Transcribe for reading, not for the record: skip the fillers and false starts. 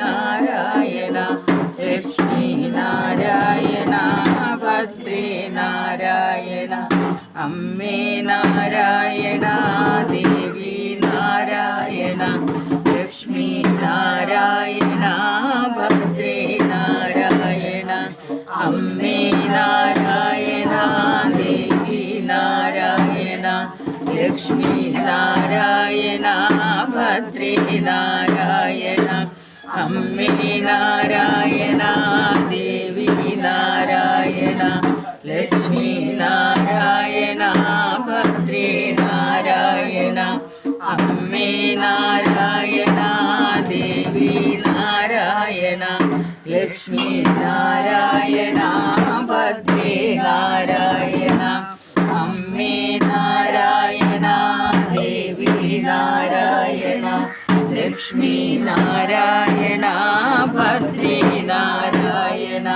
നാരായണ ലക്ഷ്മി നാരായണ ഭദ്രേ നാരായണ അമ്മേ നാരായണ ദേവി നാരായണ ലക്ഷ്മി നാരായണ ഭദ്രേ നാരായണ അമ്മേ നാരായണ ദേവി നാരായണ ലക്ഷ്മി നാരായണ ഭദ്രേ നാരായണ അമ്മേ നാരായണ ദേവി നാരായണ ലക്ഷ്മി നാരായണ ഭദ്രേ നാരായണ അമ്മേ നാരായണ ദേവി നാരായണ ലക്ഷ്മി നാരായണ ഭദ്രേ നാരായണ അമ്മേ നാരായണ ദേവി നാരായണ ലക്ഷ്മി നാരായണ ഭദ്രേ നാരായണ